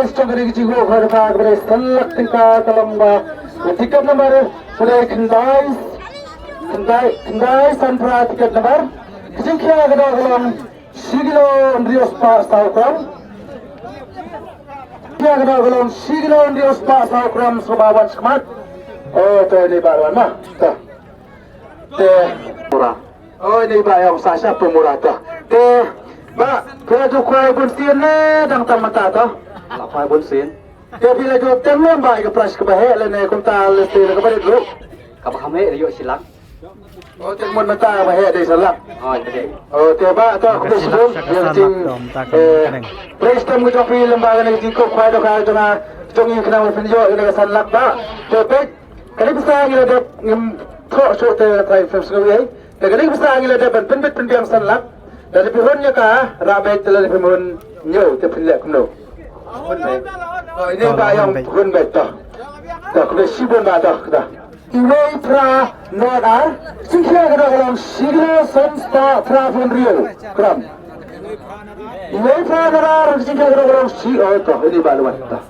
Strong jigo ghar bhag bre salak tika kalamba ticket number pure khandai sanpra ticket number jingkhya gada galam sigilo andrios pa saukram kya gada galam sigilo andrios pa saukram sobawan smat oh to ni barwan ma ta te murah oh ni ba yang sasha pemurah ta te ba kaya jo kwai bun sien ne dang tamata ta Lapar pun sin. Dia bila jual tengah baik ke plas ke bahaya le ne kuntal le ke balik dulu. Kapag kami riyo silang. Oh tengah mata bahaya dari salak. Oh jadi. Oh tiba tu aku sebelum yang ting prestem ke jopi lembaga ni ting kau kuai dokai tu na jong yang kena menunjuk ini salak tak. Tapi kali besar ni ada thok thok te try film sekali. Kali besar ni ada penbet pendiam salak. Dari pihonnya kah rabai telah dipihon nyo te penlek kuno. Oh ini bayang pun betul. Tak kena sibun dah dah. Iway pra nadar singkya kada kalam siglo sansta trafun rio kram. Iway pra nadar singkya kada kalam si oh to ini baluan dah.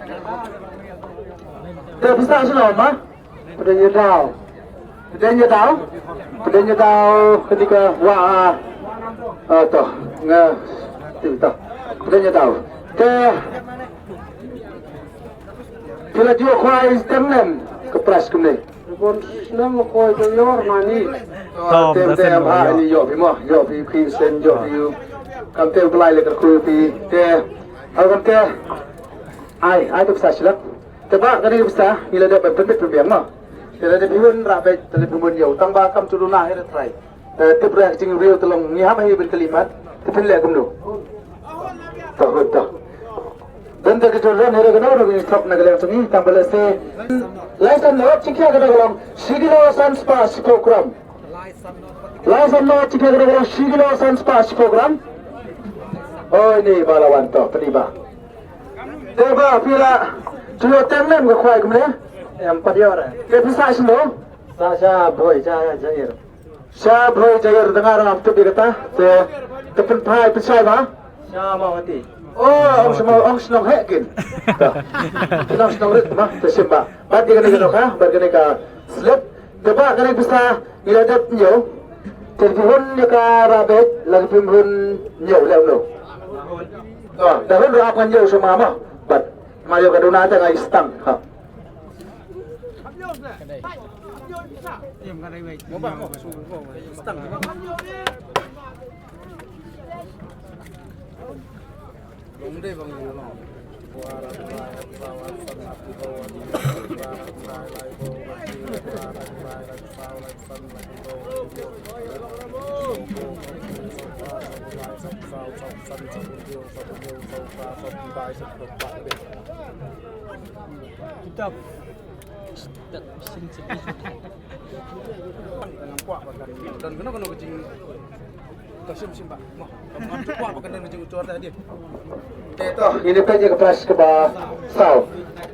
Tak bisa sih ma? Pedenya tahu ketika wah to nggak itu pedenya tahu. Bila dia kuai temen ke pras kemana? Pun senang kuai junior mani. Tem ha ini yo bimo yo bi Queensland yo bi kamte belai le kerku bi te alam te ai tu bisa silap. Tebak kan ini bisa bila dia berpendek berbiang mah. Bila dia bihun rapat telepon yo tang ba kam turuna hari try. Te berak jing rio tolong ni ham hai berkelimat. Tepen le kumdu. Tak. Dan terkecuali hari kenal orang ini top negara yang sunyi tambah lese. License lewat ciknya kita bilang Sigilo Sunspa program. License lewat ciknya kita bilang Sigilo Sunspa program. Oh ini balawan toh terlibat. Tiba bila jual temen ke kuai kemana? Yang 4 orang. Kita bisa semua. Saya boy saya Jair. Saya boy Jair dengar orang tu dia kata. Tepen pai pesai bah. Saya mau mati. Oh, ang senang hekin. Senang rit mah tersimba. Bati kan kita kah? Bati kan kita slip. Coba kan bisa iladat nyo. Telepon ni ka rabet lagi pun nyo lem lo. Oh, dah pun apa nyo semua mah. Bat mayo kaduna ada ngai stang. Ha. Deh bang kita dan kenapa kucing sim pak, mau cukup apa kan kucing ucor tadi? Itu ini saja ke plas ke bawah sau.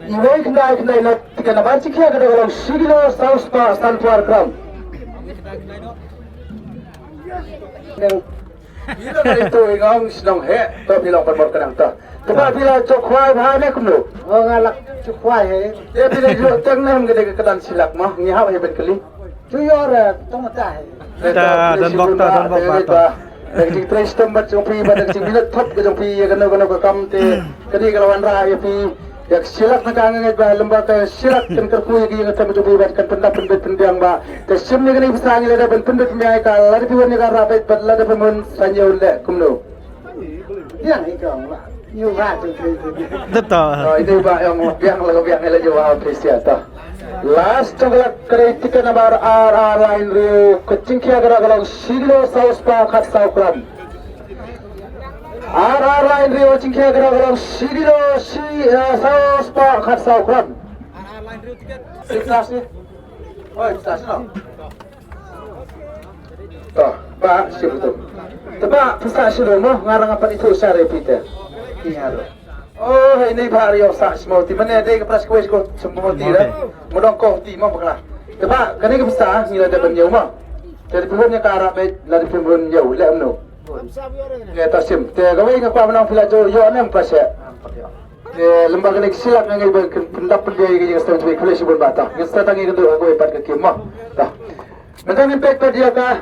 Iway kena nak tiga nama ciknya kada kalau sigilo sau spa santuar kram. Bila itu ingong senang he, tu bilang permor kadang tu. Coba bila cukuai bahane kumlo. Oh ngalak cukuai he. Dia bila jual tengnem gede kedan silap mah, ngihap he berkeli. Junior tong mata he. Dan bokta. Jadi trace tempat jompi pada minat top ke jompi ya kena ke kamte kadi kalawan raya pi ya silak nak angan ba lembaga silak kan kerku yang kita jompi pada kan pendapat pendiang ba kesim ni kena bisa angin ada pendapat menyai kal lari piwan ni karena rapat badla ada pemun sanya ulle kumno yang ikang lah you ha jompi betul ini ba yang lagu jawab apresiasi last coklat kritika nomor RR line rio kucing kia gara-gara siglo saus pa khat saukram RR line rio kucing kia gara-gara siglo saus pa khat saukram RR line rio tiket sukses ni oh sukses no toh pak siapa tu tebak pisah siapa mo ngarang apa itu saya repeat ingat oh ini hari yang sah semua ti mana ada ke pras kuis ko semua ti dah mudang ko ti mau bakla tebak kan ini bisa ni ada banyak mah jadi punya ke arah baik lari pun jauh le amno ya tasim te gawe ke apa menang pila jo yo nem pas ya lembaga nek silak ngai pendapat dia yang sedang cuy kolesi bon bata. Yang sedang ngai kendo aku ipat ke kimo. Tah. Mentang impact dia ka